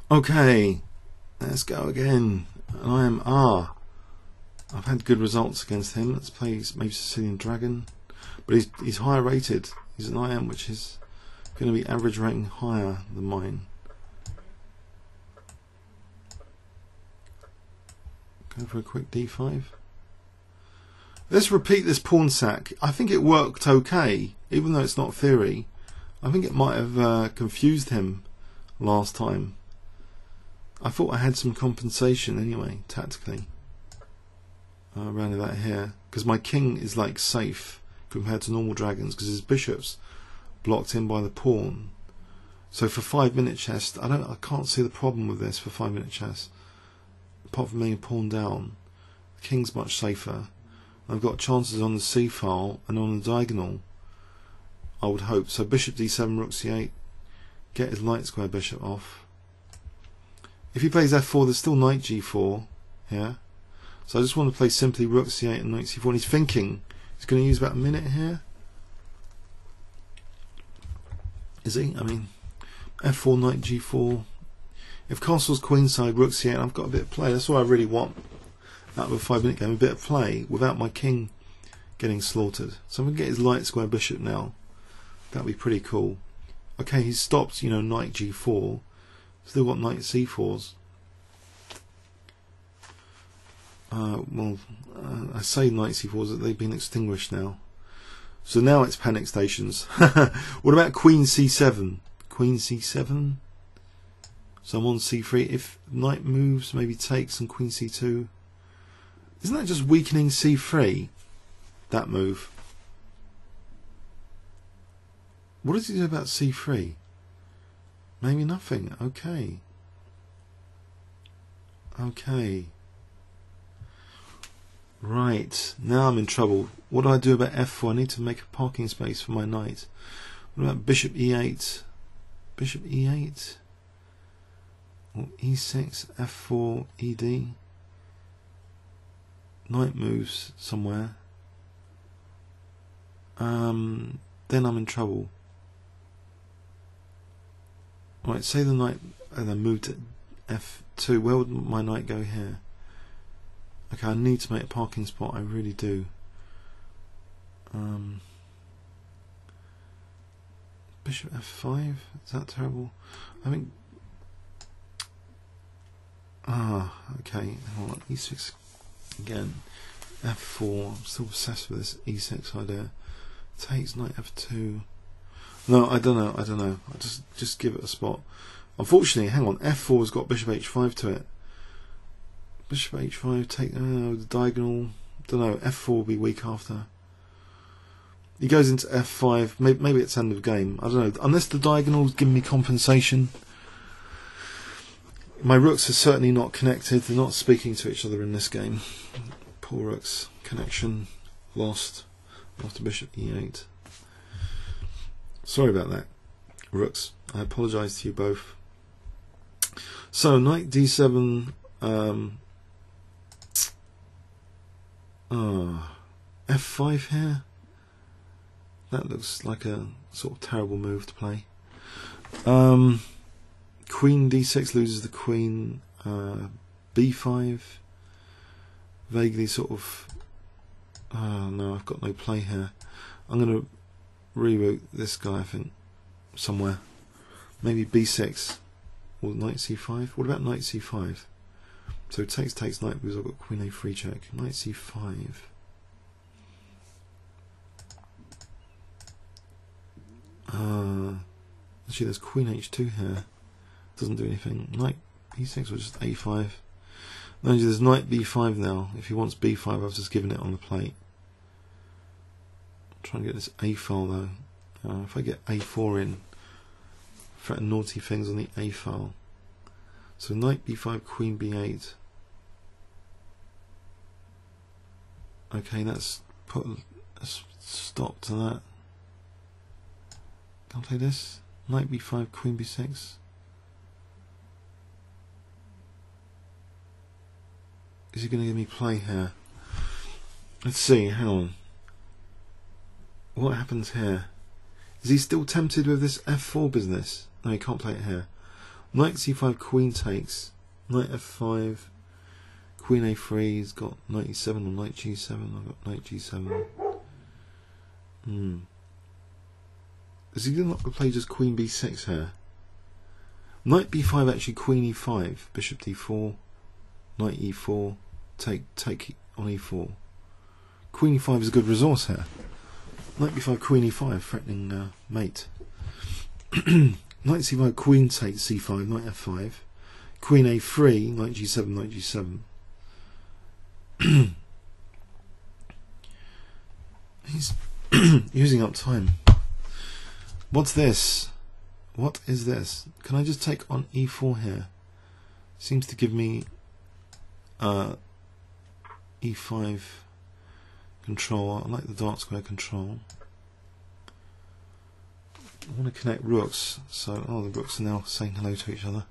Okay, let's go again. And I am R. I've had good results against him. Let's play maybe Sicilian Dragon, but he's higher rated. He's an IM, which is going to be average rating higher than mine. Go for a quick D5. Let's repeat this pawn sack. I think it worked okay, even though it's not theory. I think it might have confused him last time. I thought I had some compensation anyway, tactically. Around that here, because my king is like safe compared to normal dragons, because his bishop's blocked in by the pawn. So for 5-minute chess, I can't see the problem with this for 5-minute chess. Apart from being a pawn down, the king's much safer. I've got chances on the c file and on the diagonal, I would hope. So bishop d7, rook c8, get his light square bishop off. If he plays f4, there's still knight g4 here. So I just want to play simply rook c8 and knight c4. And he's thinking he's going to use about a minute here. Is he? I mean, f4, knight g4. If castle's queenside, rook c8, I've got a bit of play. That's what I really want out of a 5-minute game. A bit of play without my king getting slaughtered. So I'm going to get his light square bishop now. That'd be pretty cool. Okay, he's stopped, you know, knight g4. Still got knight c4s. I say knight c4s, that they've been extinguished now. So now it's panic stations. What about queen c7? Queen c7? So I'm on c3. If knight moves, maybe takes, and queen c2. Isn't that just weakening c3? That move. What does he do about c3? Maybe nothing. Okay. Okay. Right. Now I'm in trouble. What do I do about f4? I need to make a parking space for my knight. What about bishop e8? Bishop e8? Or e6, f4, ed? Knight moves somewhere. Then I'm in trouble. Right, say the knight and then move to f2. Where would my knight go here? Okay, I need to make a parking spot. I really do. Bishop f5. Is that terrible? I think. Okay. Hold on. e6 again. f4. I'm still obsessed with this e6 idea. Takes knight f2. No, I don't know. I don't know. I just give it a spot. Unfortunately, hang on. f4 has got bishop h5 to it. Bishop h5, take the diagonal. Don't know. f4 will be weak after. He goes into f5. Maybe it's end of game. I don't know. Unless the diagonal's giving me compensation. My rooks are certainly not connected. They're not speaking to each other in this game. Poor rooks. Connection lost after bishop e8. Sorry about that, rooks. I apologise to you both. So knight d7. F5 here. That looks like a sort of terrible move to play. Queen d6 loses the queen. b5. Vaguely sort of. No, I've got no play here. I'm going to reroute this guy, I think, somewhere. Maybe b6 or knight c5. What about knight c5? So takes knight because I've got queen a3 check. Knight c5. Actually, there's queen h2 here. Doesn't do anything. Knight e6 or just a5. No, there's knight b5 now. If he wants b5, I've just given it on the plate. I'm trying to get this a file though. If I get a4 in, threaten naughty things on the a file. So knight b5, queen b8. Okay, that's put a stop to that. Can I play this? Knight b5, queen b6. Is he going to give me play here? Let's see, hang on. What happens here? Is he still tempted with this f4 business? No, he can't play it here. Knight c5, queen takes. Knight f5, queen a3. He's got knight e7 or knight g7. I've got knight g7. Is he not going to play just queen b6 here? Knight b5 actually, queen e5, bishop d4, knight e4, take on e4. Queen e5 is a good resource here. Knight b5, queen e5, threatening mate. Knight c5, queen takes c5, knight f5, queen a3, knight g7, knight g7. He's using up time. What's this? What is this? Can I just take on e4 here? Seems to give me e5 control. I like the dark square control. I want to connect rooks, so the rooks are now saying hello to each other.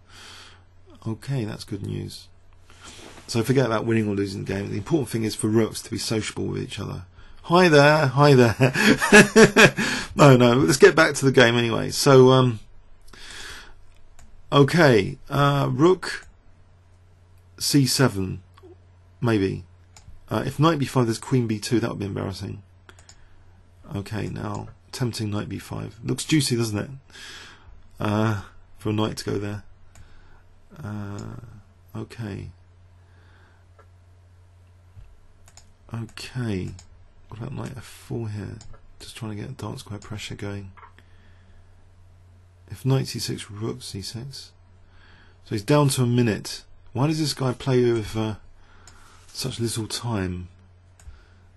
Okay, that's good news. So forget about winning or losing the game. The important thing is for rooks to be sociable with each other. Hi there, hi there. No, let's get back to the game anyway. So, okay, rook c7, maybe. If knight b5, there's queen b2, that would be embarrassing. Okay, now, tempting knight b5. Looks juicy, doesn't it? For a knight to go there. Okay. Okay. What about knight f4 here? Just trying to get a dark square pressure going. If knight c6, rook c6. So he's down to a minute. Why does this guy play with such little time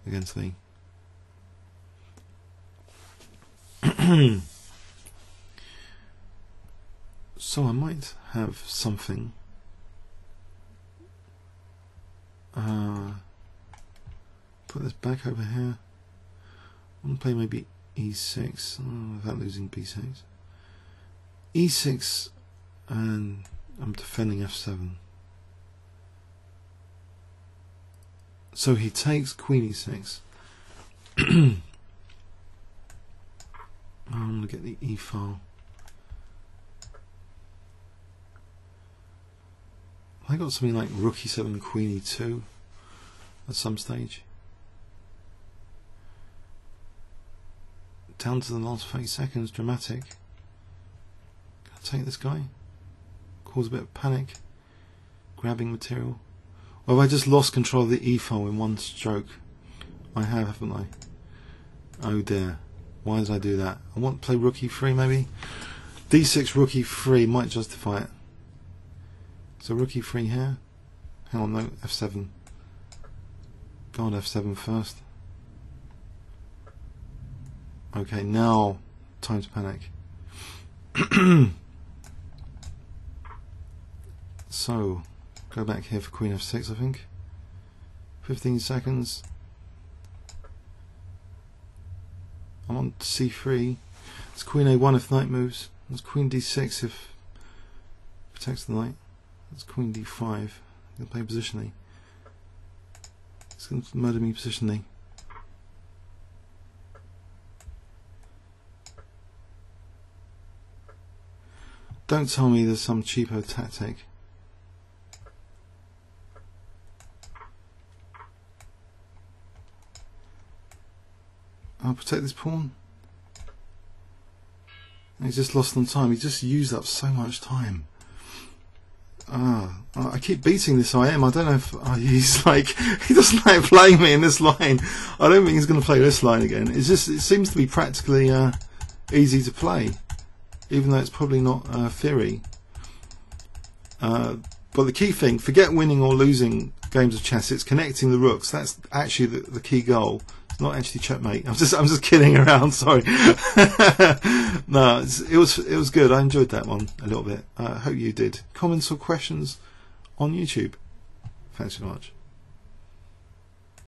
against me? So I might have something. Put this back over here. I'm going to play maybe e6 without losing b6. e6, and I'm defending f7. So he takes queen e6. I'm going to get the e file. I got something like rook e7, queen e2 at some stage. Down to the last 30 seconds, dramatic. Can I take this guy? Cause a bit of panic. Grabbing material. Or have I just lost control of the e file in one stroke? I have, haven't I? Oh dear. Why did I do that? I want to play rook e3 maybe? d6, rook e3 might justify it. So rook e3 here. Hang on, no, f7. Go on f7 first. Okay, now time to panic. So, go back here for queen f6, I think. 15 seconds. I'm on c3. It's queen a1 if knight moves. It's queen d6 if protects the knight. It's queen d5. I'm going to play positionally. It's going to murder me positionally. Don't tell me there's some cheapo tactic. I'll protect this pawn. He's just lost on time. He just used up so much time. I keep beating this IM. I don't know if he's like, he doesn't like playing me in this line. I don't think he's going to play this line again. It's just, it seems to be practically easy to play, even though it's probably not theory. But the key thing, forget winning or losing games of chess. It's connecting the rooks. That's actually the key goal. It's not actually checkmate. I'm just kidding around. Sorry. No, it was good. I enjoyed that one a little bit. I hope you did. Comments or questions on YouTube. Thanks so much.